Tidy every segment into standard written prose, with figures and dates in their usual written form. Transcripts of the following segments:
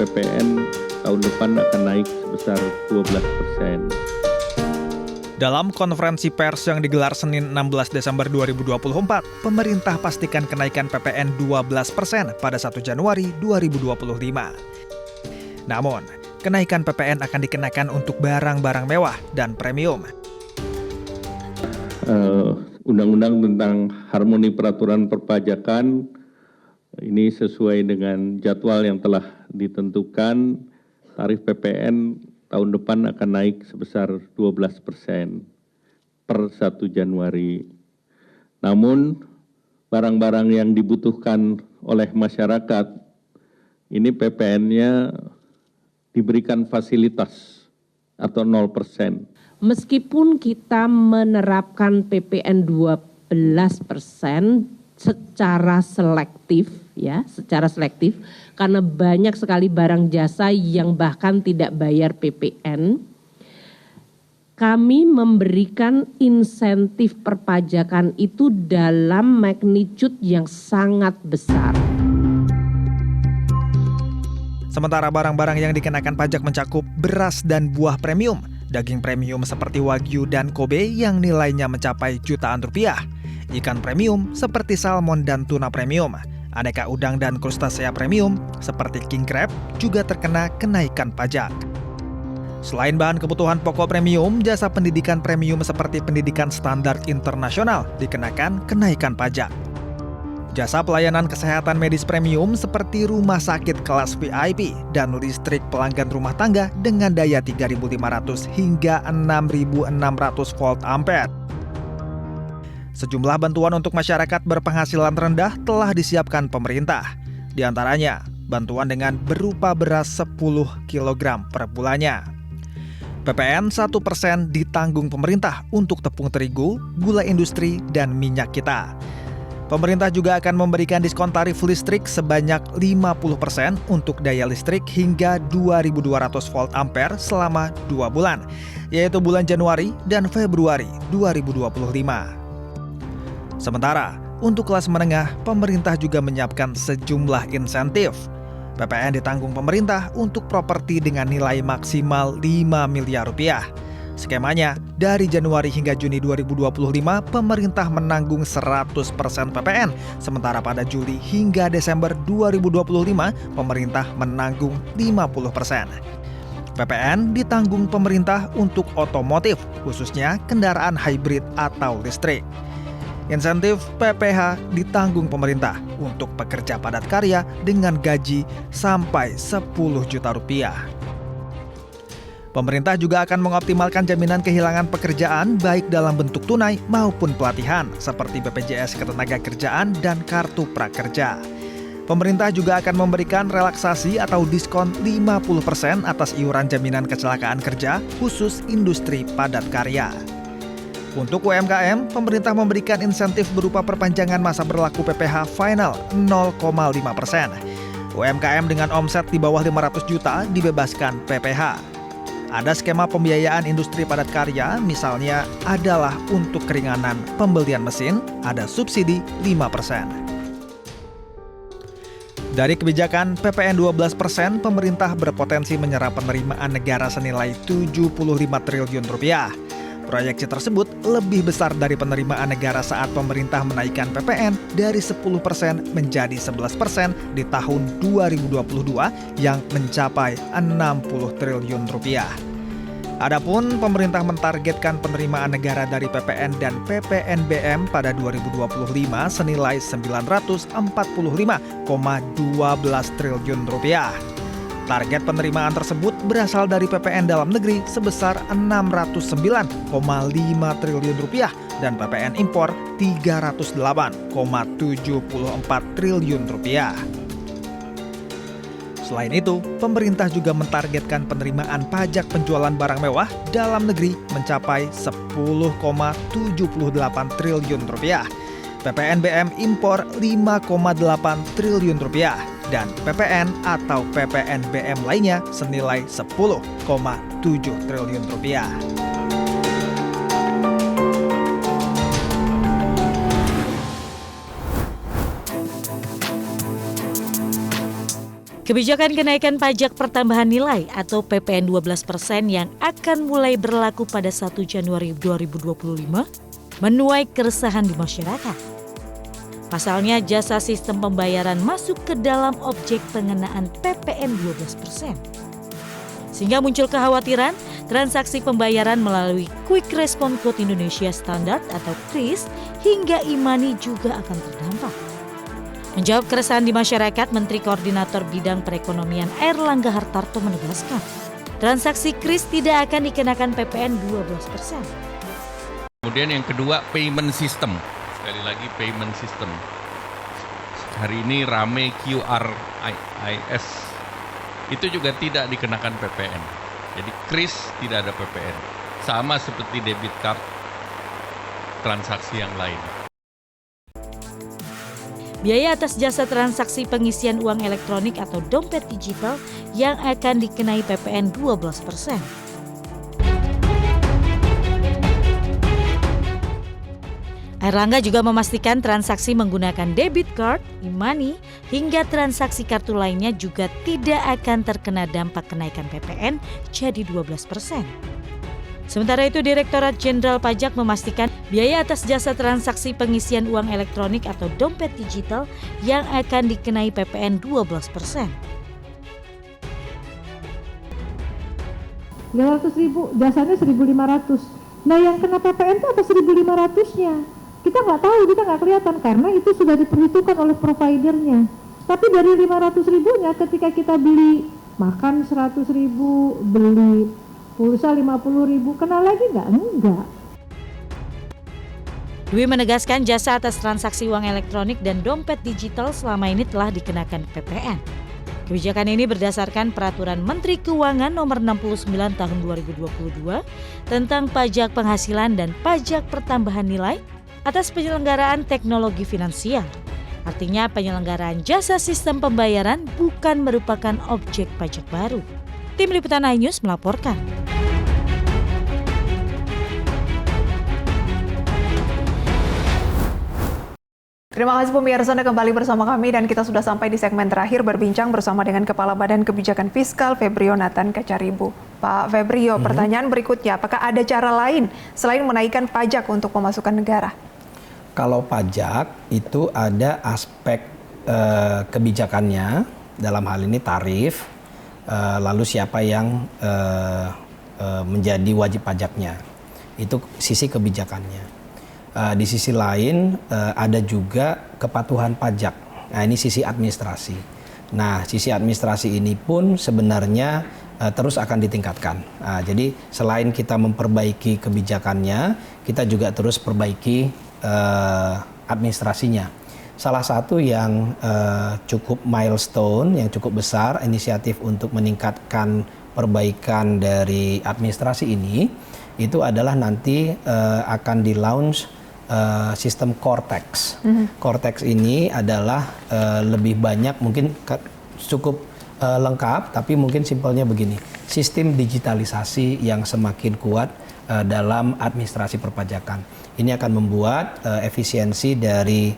PPN tahun depan akan naik sebesar 12%. Dalam konferensi pers yang digelar Senin 16 Desember 2024, pemerintah pastikan kenaikan PPN 12% pada 1 Januari 2025. Namun, kenaikan PPN akan dikenakan untuk barang-barang mewah dan premium. Undang-undang tentang harmoni peraturan perpajakan ini sesuai dengan jadwal yang telah ditentukan. Tarif PPN tahun depan akan naik sebesar 12% per 1 Januari. Namun, barang-barang yang dibutuhkan oleh masyarakat, ini PPN-nya diberikan fasilitas atau 0%. Meskipun kita menerapkan PPN 12% secara selektif, karena banyak sekali barang jasa yang bahkan tidak bayar PPN, kami memberikan insentif perpajakan itu dalam magnitude yang sangat besar. Sementara barang-barang yang dikenakan pajak mencakup beras dan buah premium, daging premium seperti Wagyu dan Kobe yang nilainya mencapai jutaan rupiah, ikan premium seperti salmon dan tuna premium, aneka udang dan krustasea premium seperti king crab juga terkena kenaikan pajak. Selain bahan kebutuhan pokok premium, jasa pendidikan premium seperti pendidikan standar internasional dikenakan kenaikan pajak. Jasa pelayanan kesehatan medis premium seperti rumah sakit kelas VIP dan listrik pelanggan rumah tangga dengan daya 3.500 hingga 6.600 volt ampere. Sejumlah bantuan untuk masyarakat berpenghasilan rendah telah disiapkan pemerintah. Di antaranya, bantuan dengan berupa beras 10 kg per bulannya. PPN 1% ditanggung pemerintah untuk tepung terigu, gula industri, dan minyak kita. Pemerintah juga akan memberikan diskon tarif listrik sebanyak 50% untuk daya listrik hingga 2.200 volt ampere selama 2 bulan, yaitu bulan Januari dan Februari 2025. Sementara, untuk kelas menengah, pemerintah juga menyiapkan sejumlah insentif. PPN ditanggung pemerintah untuk properti dengan nilai maksimal 5 miliar rupiah. Skemanya, dari Januari hingga Juni 2025, pemerintah menanggung 100% PPN, sementara pada Juli hingga Desember 2025, pemerintah menanggung 50%. PPN ditanggung pemerintah untuk otomotif, khususnya kendaraan hybrid atau listrik. Insentif PPH ditanggung pemerintah untuk pekerja padat karya dengan gaji sampai 10 juta rupiah. Pemerintah juga akan mengoptimalkan jaminan kehilangan pekerjaan baik dalam bentuk tunai maupun pelatihan seperti BPJS Ketenagakerjaan dan Kartu Prakerja. Pemerintah juga akan memberikan relaksasi atau diskon 50% atas iuran jaminan kecelakaan kerja khusus industri padat karya. Untuk UMKM, pemerintah memberikan insentif berupa perpanjangan masa berlaku PPH final 0,5%. UMKM dengan omset di bawah 500 juta dibebaskan PPH. Ada skema pembiayaan industri padat karya, misalnya adalah untuk keringanan pembelian mesin, ada subsidi 5%. Dari kebijakan PPN 12%, pemerintah berpotensi menyerap penerimaan negara senilai 75 triliun rupiah. Proyeksi tersebut lebih besar dari penerimaan negara saat pemerintah menaikkan PPN dari 10% menjadi 11% di tahun 2022 yang mencapai 60 triliun rupiah. Adapun pemerintah mentargetkan penerimaan negara dari PPN dan PPNBM pada 2025 senilai 945,12 triliun rupiah. Target penerimaan tersebut berasal dari PPN dalam negeri sebesar 609,5 triliun rupiah dan PPN impor 308,74 triliun rupiah. Selain itu, pemerintah juga mentargetkan penerimaan pajak penjualan barang mewah dalam negeri mencapai 10,78 triliun rupiah, PPNBM impor 5,8 triliun rupiah, dan PPN atau PPNBM lainnya senilai 10,7 triliun rupiah. Kebijakan kenaikan pajak pertambahan nilai atau PPN 12% yang akan mulai berlaku pada 1 Januari 2025 menuai keresahan di masyarakat. Pasalnya jasa sistem pembayaran masuk ke dalam objek pengenaan PPN 12%. Sehingga muncul kekhawatiran transaksi pembayaran melalui Quick Response Code Indonesia Standard atau KRIS hingga e-money juga akan terdampak. Menjawab keresahan di masyarakat, Menteri Koordinator Bidang Perekonomian Airlangga Hartarto menegaskan, transaksi KRIS tidak akan dikenakan PPN 12%. Kemudian yang kedua, payment system. Sekali lagi payment system. Hari ini rame QRIS. Itu juga tidak dikenakan PPN. Jadi KRIS tidak ada PPN. Sama seperti debit card transaksi yang lain. Biaya atas jasa transaksi pengisian uang elektronik atau dompet digital yang akan dikenai PPN 12%. Airlangga juga memastikan transaksi menggunakan debit card, e-money, hingga transaksi kartu lainnya juga tidak akan terkena dampak kenaikan PPN jadi 12%. Sementara itu, Direktorat Jenderal Pajak memastikan biaya atas jasa transaksi pengisian uang elektronik atau dompet digital yang akan dikenai PPN 12%. 500.000, jasanya 1.500. Nah yang kena PPN itu apa 1.500-nya? Kita nggak tahu, kita nggak kelihatan karena itu sudah diperhitungkan oleh providernya. Tapi dari 500.000-nya ketika kita beli makan 100.000, beli pulsa 50.000, kena lagi nggak? Enggak. Dwi menegaskan jasa atas transaksi uang elektronik dan dompet digital selama ini telah dikenakan PPN. Kebijakan ini berdasarkan Peraturan Menteri Keuangan Nomor 69 Tahun 2022 tentang pajak penghasilan dan pajak pertambahan nilai atas penyelenggaraan teknologi finansial. Artinya penyelenggaraan jasa sistem pembayaran bukan merupakan objek pajak baru. Tim Liputan iNews melaporkan. Terima kasih pemirsa, Anda kembali bersama kami dan kita sudah sampai di segmen terakhir berbincang bersama dengan Kepala Badan Kebijakan Fiskal Febrio Nathan Kacaribu. Pak Febrio, pertanyaan berikutnya, apakah ada cara lain selain menaikkan pajak untuk pemasukan negara? Kalau pajak itu ada aspek kebijakannya, dalam hal ini tarif, lalu siapa yang menjadi wajib pajaknya. Itu sisi kebijakannya. Di sisi lain ada juga kepatuhan pajak. Nah, ini sisi administrasi. Nah, sisi administrasi ini pun sebenarnya terus akan ditingkatkan. Nah, jadi selain kita memperbaiki kebijakannya, kita juga terus perbaiki administrasinya. Salah satu yang cukup milestone, yang cukup besar, inisiatif untuk meningkatkan perbaikan dari administrasi ini, itu adalah nanti akan di-launch sistem Cortex. Cortex ini adalah lebih banyak, mungkin cukup lengkap, tapi mungkin simpelnya begini. Sistem digitalisasi yang semakin kuat dalam administrasi perpajakan. Ini akan membuat efisiensi dari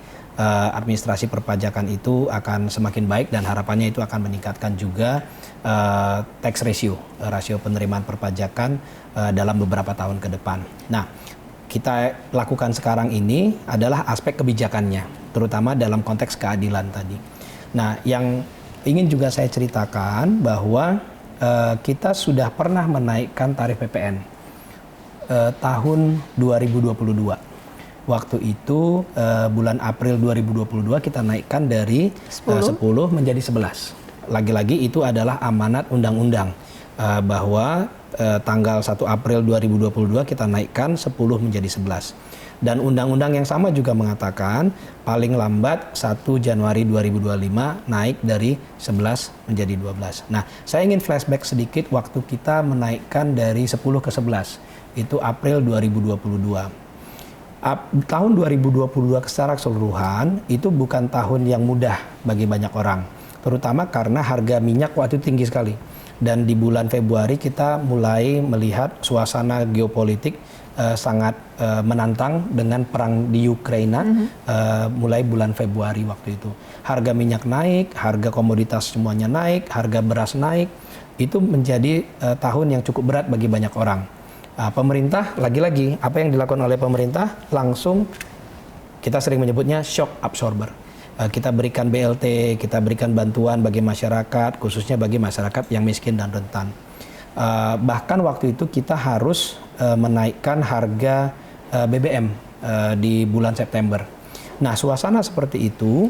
administrasi perpajakan itu akan semakin baik dan harapannya itu akan meningkatkan juga tax ratio, rasio penerimaan perpajakan dalam beberapa tahun ke depan. Nah, kita lakukan sekarang ini adalah aspek kebijakannya, terutama dalam konteks keadilan tadi. Nah, yang ingin juga saya ceritakan bahwa kita sudah pernah menaikkan tarif PPN tahun 2022. Waktu itu bulan April 2022 kita naikkan dari 10 menjadi 11. Lagi-lagi itu adalah amanat undang-undang bahwa tanggal 1 April 2022 kita naikkan 10 menjadi 11. Dan undang-undang yang sama juga mengatakan paling lambat 1 Januari 2025 naik dari 11 menjadi 12. Nah, saya ingin flashback sedikit waktu kita menaikkan dari 10 ke 11. Itu April 2022. Tahun 2022 secara keseluruhan itu bukan tahun yang mudah bagi banyak orang. Terutama karena harga minyak waktu itu tinggi sekali. Dan di bulan Februari kita mulai melihat suasana geopolitik sangat menantang dengan perang di Ukraina mulai bulan Februari waktu itu. Harga minyak naik, harga komoditas semuanya naik, harga beras naik. Itu menjadi tahun yang cukup berat bagi banyak orang. Pemerintah, lagi-lagi, apa yang dilakukan oleh pemerintah langsung kita sering menyebutnya shock absorber. Kita berikan BLT, kita berikan bantuan bagi masyarakat, khususnya bagi masyarakat yang miskin dan rentan. Bahkan waktu itu kita harus menaikkan harga BBM di bulan September. Nah, suasana seperti itu,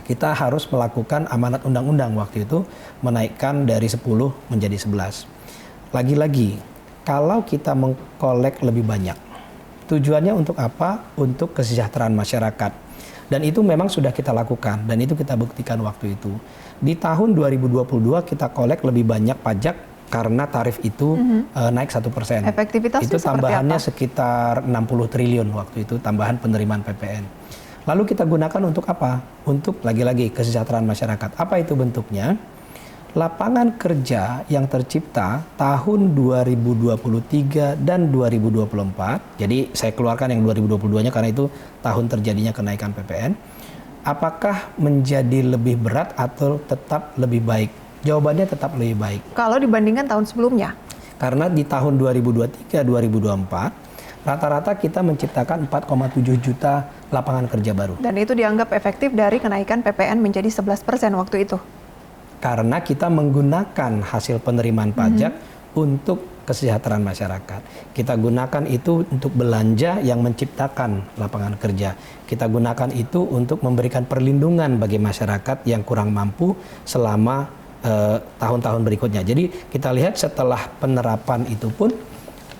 kita harus melakukan amanat undang-undang waktu itu, menaikkan dari 10 menjadi 11. Lagi-lagi, kalau kita mengkolek lebih banyak, tujuannya untuk apa? Untuk kesejahteraan masyarakat. Dan itu memang sudah kita lakukan, dan itu kita buktikan waktu itu. Di tahun 2022 kita kolek lebih banyak pajak karena tarif itu naik 1%. Efektivitasnya itu tambahannya seperti sekitar 60 triliun waktu itu, tambahan penerimaan PPN. Lalu kita gunakan untuk apa? Untuk lagi-lagi kesejahteraan masyarakat. Apa itu bentuknya? Lapangan kerja yang tercipta tahun 2023 dan 2024. Jadi saya keluarkan yang 2022-nya karena itu tahun terjadinya kenaikan PPN. Apakah menjadi lebih berat atau tetap lebih baik? Jawabannya tetap lebih baik. Kalau dibandingkan tahun sebelumnya? Karena di tahun 2023-2024 rata-rata kita menciptakan 4,7 juta lapangan kerja baru. Dan itu dianggap efektif dari kenaikan PPN menjadi 11% waktu itu? Karena kita menggunakan hasil penerimaan pajak untuk kesejahteraan masyarakat. Kita gunakan itu untuk belanja yang menciptakan lapangan kerja. Kita gunakan itu untuk memberikan perlindungan bagi masyarakat yang kurang mampu selama tahun-tahun berikutnya. Jadi kita lihat setelah penerapan itu pun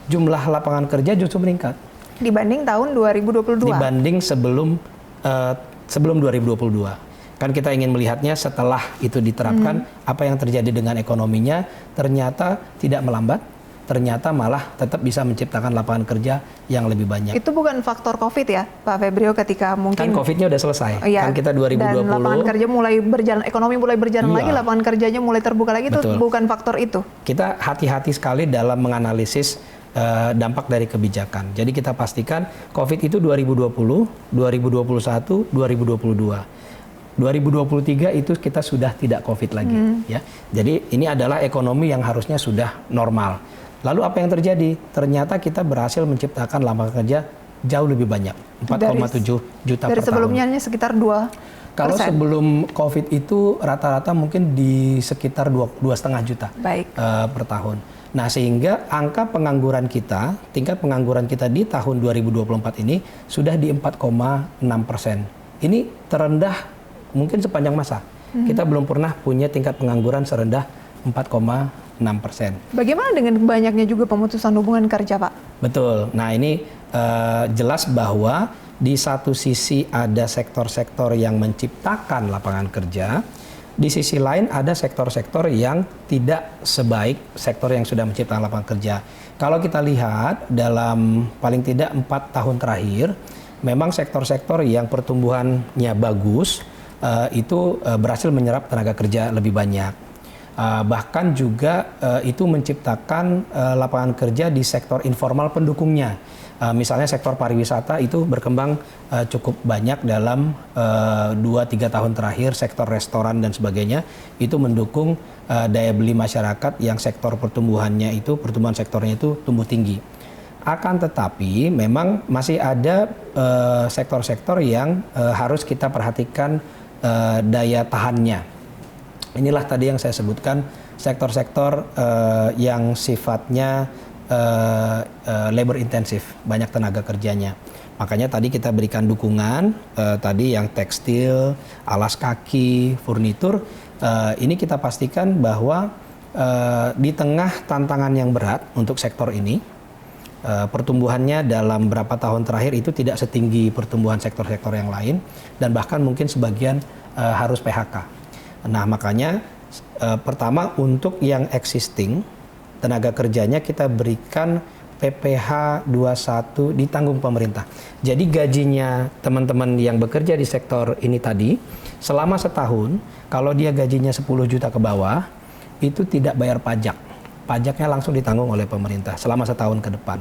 jumlah lapangan kerja justru meningkat. Dibanding tahun 2022? Dibanding sebelum 2022. Kan kita ingin melihatnya setelah itu diterapkan, apa yang terjadi dengan ekonominya, ternyata tidak melambat, ternyata malah tetap bisa menciptakan lapangan kerja yang lebih banyak. Itu bukan faktor COVID ya, Pak Febrio, ketika mungkin... Kan COVID-nya udah selesai, kan kita 2020. Dan lapangan kerja mulai berjalan, ekonomi mulai berjalan lagi, lapangan kerjanya mulai terbuka lagi, itu bukan faktor itu? Kita hati-hati sekali dalam menganalisis dampak dari kebijakan. Jadi kita pastikan COVID itu 2020, 2021, 2022. 2023 itu kita sudah tidak COVID lagi. Ya. Jadi ini adalah ekonomi yang harusnya sudah normal. Lalu apa yang terjadi? Ternyata kita berhasil menciptakan lapangan kerja jauh lebih banyak, 4,7 juta per tahun. Dari sebelumnya hanya sekitar 2%. Kalau sebelum COVID itu rata-rata mungkin di sekitar 2,5 juta per tahun. Nah, sehingga angka pengangguran kita, tingkat pengangguran kita di tahun 2024 ini sudah di 4,6%. Ini terendah mungkin sepanjang masa. Kita belum pernah punya tingkat pengangguran serendah 4,6%. Bagaimana dengan banyaknya juga pemutusan hubungan kerja, Pak? Betul. Nah, ini jelas bahwa di satu sisi ada sektor-sektor yang menciptakan lapangan kerja, di sisi lain ada sektor-sektor yang tidak sebaik sektor yang sudah menciptakan lapangan kerja. Kalau kita lihat dalam paling tidak 4 tahun terakhir, memang sektor-sektor yang pertumbuhannya bagus itu berhasil menyerap tenaga kerja lebih banyak. Bahkan juga itu menciptakan lapangan kerja di sektor informal pendukungnya. Misalnya sektor pariwisata itu berkembang cukup banyak dalam 2-3 tahun terakhir, sektor restoran dan sebagainya itu mendukung daya beli masyarakat yang sektor pertumbuhan sektornya itu tumbuh tinggi. Akan tetapi memang masih ada sektor-sektor yang harus kita perhatikan daya tahannya. Inilah tadi yang saya sebutkan sektor-sektor yang sifatnya labor intensif, banyak tenaga kerjanya. Makanya tadi kita berikan dukungan, tadi yang tekstil, alas kaki, furnitur, ini kita pastikan bahwa di tengah tantangan yang berat untuk sektor ini, pertumbuhannya dalam beberapa tahun terakhir itu tidak setinggi pertumbuhan sektor-sektor yang lain, dan bahkan mungkin sebagian harus PHK. Nah, makanya pertama untuk yang existing, tenaga kerjanya kita berikan PPh 21 ditanggung pemerintah. Jadi gajinya teman-teman yang bekerja di sektor ini tadi, selama setahun, kalau dia gajinya 10 juta ke bawah, itu tidak bayar pajak. Pajaknya langsung ditanggung oleh pemerintah selama setahun ke depan.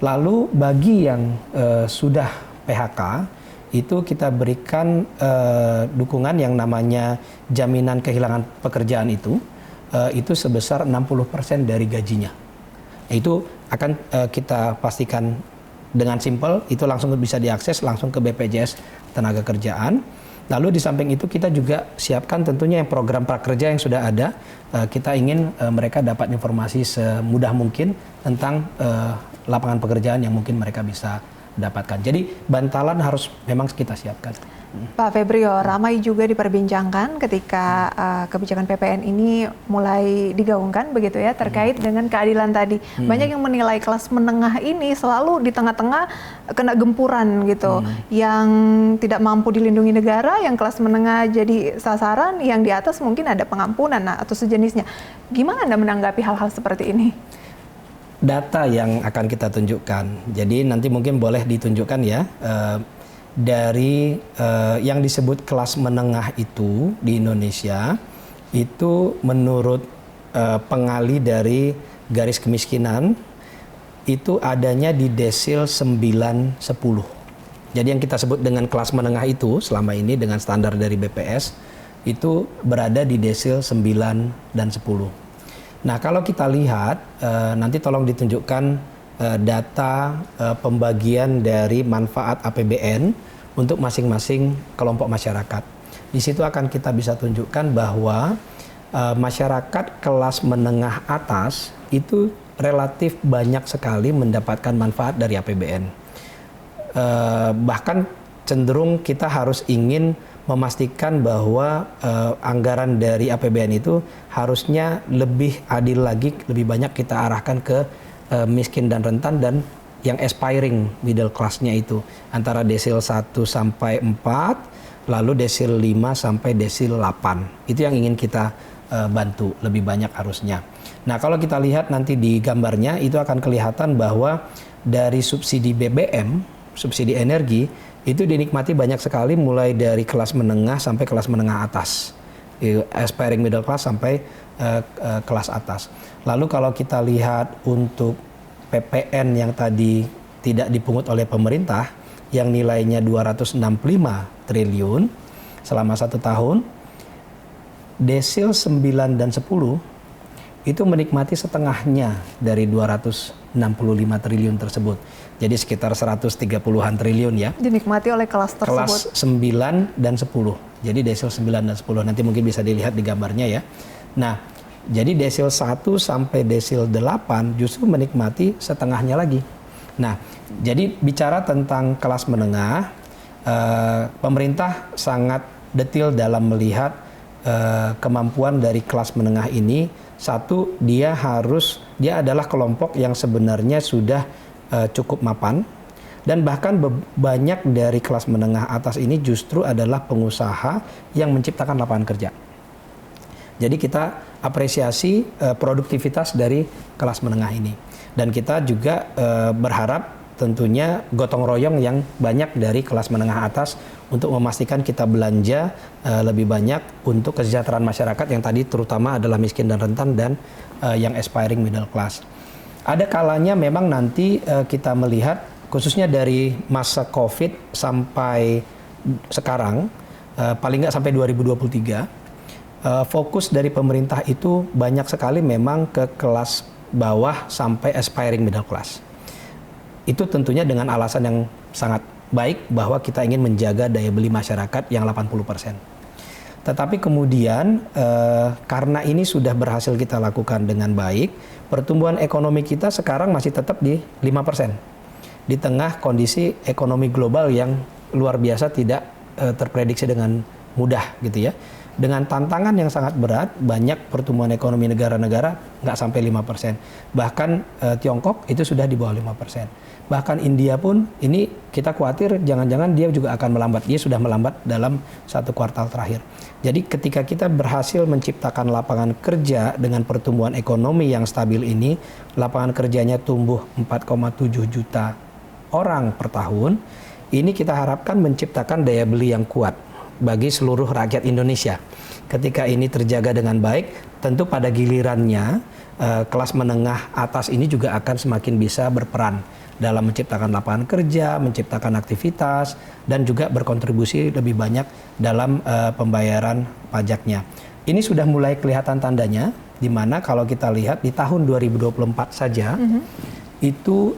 Lalu bagi yang sudah PHK, itu kita berikan dukungan yang namanya jaminan kehilangan pekerjaan itu sebesar 60% dari gajinya. Itu akan kita pastikan dengan simpel, itu langsung bisa diakses langsung ke BPJS Tenaga-Kerjaan. Lalu di samping itu kita juga siapkan tentunya yang program prakerja yang sudah ada. Kita ingin mereka dapat informasi semudah mungkin tentang lapangan pekerjaan yang mungkin mereka bisa dapatkan. Jadi bantalan harus memang kita siapkan. Pak Febrio, ramai juga diperbincangkan ketika kebijakan PPN ini mulai digaungkan begitu ya, terkait dengan keadilan tadi. Banyak yang menilai kelas menengah ini selalu di tengah-tengah kena gempuran gitu. Yang tidak mampu dilindungi negara, yang kelas menengah jadi sasaran, yang di atas mungkin ada pengampunan atau sejenisnya. Gimana Anda menanggapi hal-hal seperti ini? Data yang akan kita tunjukkan. Jadi nanti mungkin boleh ditunjukkan ya. Dari yang disebut kelas menengah itu di Indonesia, itu menurut pengali dari garis kemiskinan, itu adanya di desil 9-10. Jadi yang kita sebut dengan kelas menengah itu selama ini dengan standar dari BPS, itu berada di desil 9 dan 10. Nah kalau kita lihat, nanti tolong ditunjukkan data pembagian dari manfaat APBN untuk masing-masing kelompok masyarakat. Di situ akan kita bisa tunjukkan bahwa masyarakat kelas menengah atas itu relatif banyak sekali mendapatkan manfaat dari APBN. Bahkan cenderung kita harus ingin memastikan bahwa anggaran dari APBN itu harusnya lebih adil lagi, lebih banyak kita arahkan ke miskin dan rentan dan yang aspiring middle class-nya itu antara desil 1 sampai 4, lalu desil 5 sampai desil 8. Itu yang ingin kita bantu lebih banyak harusnya. Nah, kalau kita lihat nanti di gambarnya itu akan kelihatan bahwa dari subsidi BBM, subsidi energi itu dinikmati banyak sekali mulai dari kelas menengah sampai kelas menengah atas. Aspiring middle class sampai kelas atas. Lalu kalau kita lihat untuk PPN yang tadi tidak dipungut oleh pemerintah yang nilainya 265 triliun selama 1 tahun, desil 9 dan 10 itu menikmati setengahnya dari 265 triliun tersebut. Jadi sekitar 130-an triliun ya. Dinikmati oleh kelas tersebut. Kelas 9 dan 10. Jadi desil 9 dan 10. Nanti mungkin bisa dilihat di gambarnya ya. Nah, jadi desil 1 sampai desil 8 justru menikmati setengahnya lagi. Nah, jadi bicara tentang kelas menengah, pemerintah sangat detail dalam melihat kemampuan dari kelas menengah ini. Satu, dia adalah kelompok yang sebenarnya sudah cukup mapan. Dan bahkan banyak dari kelas menengah atas ini justru adalah pengusaha yang menciptakan lapangan kerja. Jadi kita apresiasi produktivitas dari kelas menengah ini. Dan kita juga berharap tentunya gotong royong yang banyak dari kelas menengah atas untuk memastikan kita belanja lebih banyak untuk kesejahteraan masyarakat yang tadi terutama adalah miskin dan rentan dan yang aspiring middle class. Ada kalanya memang nanti kita melihat khususnya dari masa COVID sampai sekarang, paling nggak sampai 2023, fokus dari pemerintah itu banyak sekali memang ke kelas bawah sampai aspiring middle class. Itu tentunya dengan alasan yang sangat baik bahwa kita ingin menjaga daya beli masyarakat yang 80%. Tetapi kemudian karena ini sudah berhasil kita lakukan dengan baik, pertumbuhan ekonomi kita sekarang masih tetap di 5%. Di tengah kondisi ekonomi global yang luar biasa tidak terprediksi dengan mudah gitu ya. Dengan tantangan yang sangat berat, banyak pertumbuhan ekonomi negara-negara nggak sampai 5%. Bahkan Tiongkok itu sudah di bawah 5%. Bahkan India pun ini kita khawatir jangan-jangan dia juga akan melambat. Dia sudah melambat dalam 1 kuartal terakhir. Jadi ketika kita berhasil menciptakan lapangan kerja dengan pertumbuhan ekonomi yang stabil ini, lapangan kerjanya tumbuh 4,7 juta orang per tahun, ini kita harapkan menciptakan daya beli yang kuat bagi seluruh rakyat Indonesia. Ketika ini terjaga dengan baik, tentu pada gilirannya kelas menengah atas ini juga akan semakin bisa berperan dalam menciptakan lapangan kerja, menciptakan aktivitas, dan juga berkontribusi lebih banyak dalam pembayaran pajaknya. Ini sudah mulai kelihatan tandanya, di mana kalau kita lihat di tahun 2024 saja, itu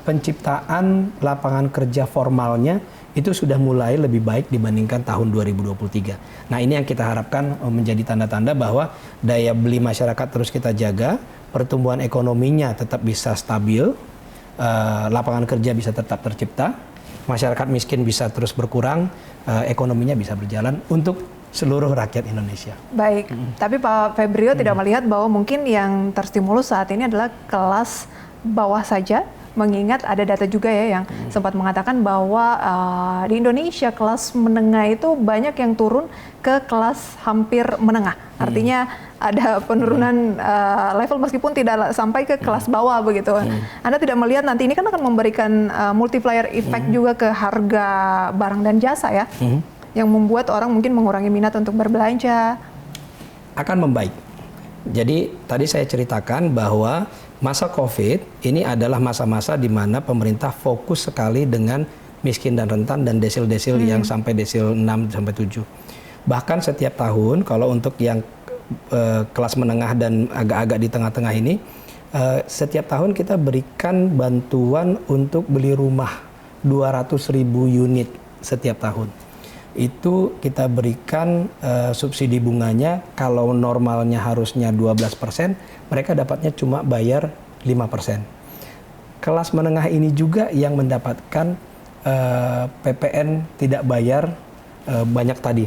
penciptaan lapangan kerja formalnya itu sudah mulai lebih baik dibandingkan tahun 2023. Nah, ini yang kita harapkan menjadi tanda-tanda bahwa daya beli masyarakat terus kita jaga, pertumbuhan ekonominya tetap bisa stabil, lapangan kerja bisa tetap tercipta, masyarakat miskin bisa terus berkurang, ekonominya bisa berjalan untuk seluruh rakyat Indonesia. Baik, tapi Pak Febrio tidak melihat bahwa mungkin yang terstimulus saat ini adalah kelas bawah saja, mengingat ada data juga ya yang sempat mengatakan bahwa di Indonesia kelas menengah itu banyak yang turun ke kelas hampir menengah. Artinya ada penurunan level meskipun tidak sampai ke kelas bawah begitu. Anda tidak melihat nanti ini kan akan memberikan multiplier effect juga ke harga barang dan jasa ya, yang membuat orang mungkin mengurangi minat untuk berbelanja. Akan membaik. Jadi tadi saya ceritakan bahwa masa COVID ini adalah masa-masa di mana pemerintah fokus sekali dengan miskin dan rentan dan desil-desil yang sampai desil 6 sampai 7. Bahkan setiap tahun kalau untuk yang kelas menengah dan agak-agak di tengah-tengah ini, setiap tahun kita berikan bantuan untuk beli rumah 200.000 unit setiap tahun. Itu kita berikan subsidi bunganya, kalau normalnya harusnya 12%, mereka dapatnya cuma bayar 5%. Kelas menengah ini juga yang mendapatkan PPN tidak bayar banyak tadi.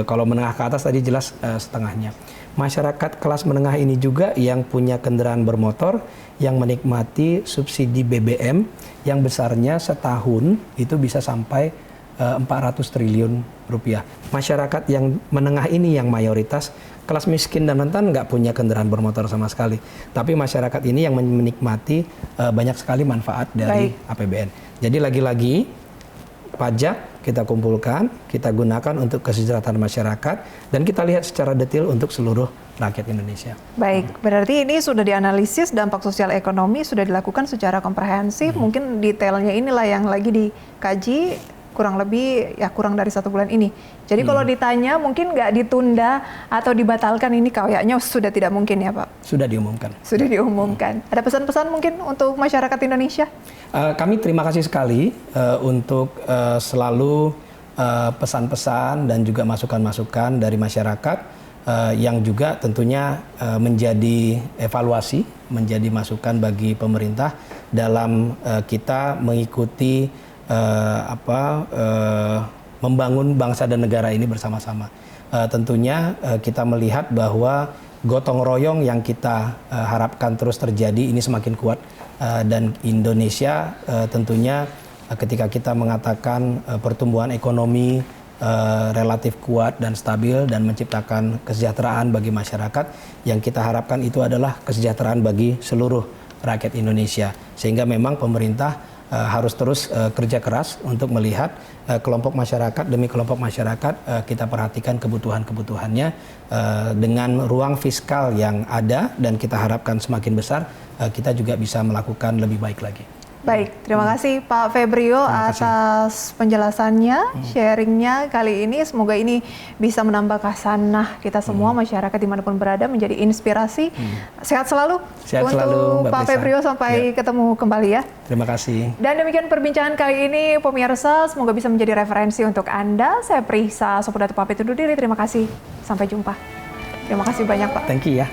Kalau menengah ke atas tadi jelas setengahnya. Masyarakat kelas menengah ini juga yang punya kendaraan bermotor, yang menikmati subsidi BBM yang besarnya setahun itu bisa sampai 400 triliun rupiah. Masyarakat yang menengah ini yang mayoritas, kelas miskin dan rentan nggak punya kendaraan bermotor sama sekali. Tapi masyarakat ini yang menikmati banyak sekali manfaat dari APBN. Jadi lagi-lagi pajak kita kumpulkan, kita gunakan untuk kesejahteraan masyarakat, dan kita lihat secara detail untuk seluruh rakyat Indonesia. Baik, berarti ini sudah dianalisis, dampak sosial ekonomi sudah dilakukan secara komprehensif, mungkin detailnya inilah yang lagi dikaji kurang lebih ya kurang dari 1 bulan ini. Jadi kalau ditanya mungkin nggak ditunda atau dibatalkan, ini kayaknya sudah tidak mungkin ya Pak? Sudah diumumkan. Sudah diumumkan. Ada pesan-pesan mungkin untuk masyarakat Indonesia? Kami terima kasih sekali untuk selalu pesan-pesan dan juga masukan-masukan dari masyarakat yang juga tentunya menjadi evaluasi, menjadi masukan bagi pemerintah dalam kita mengikuti membangun bangsa dan negara ini bersama-sama. Tentunya kita melihat bahwa gotong royong yang kita harapkan terus terjadi ini semakin kuat, dan Indonesia tentunya ketika kita mengatakan pertumbuhan ekonomi relatif kuat dan stabil dan menciptakan kesejahteraan bagi masyarakat, yang kita harapkan itu adalah kesejahteraan bagi seluruh rakyat Indonesia. Sehingga memang pemerintah harus terus kerja keras untuk melihat kelompok masyarakat demi kelompok masyarakat, kita perhatikan kebutuhan-kebutuhannya dengan ruang fiskal yang ada, dan kita harapkan semakin besar, kita juga bisa melakukan lebih baik lagi. Baik, terima kasih Pak Febrio atas penjelasannya, sharingnya kali ini. Semoga ini bisa menambah khasanah kita semua, masyarakat dimanapun berada, menjadi inspirasi. Sehat selalu. Sehat untuk selalu, Mbak Pak Prisa. Febrio, sampai ketemu kembali ya. Terima kasih. Dan demikian perbincangan kali ini pemirsa, semoga bisa menjadi referensi untuk Anda. Saya Prisa Sopodatu pamit undur diri, terima kasih. Sampai jumpa. Terima kasih banyak Pak. Thank you ya.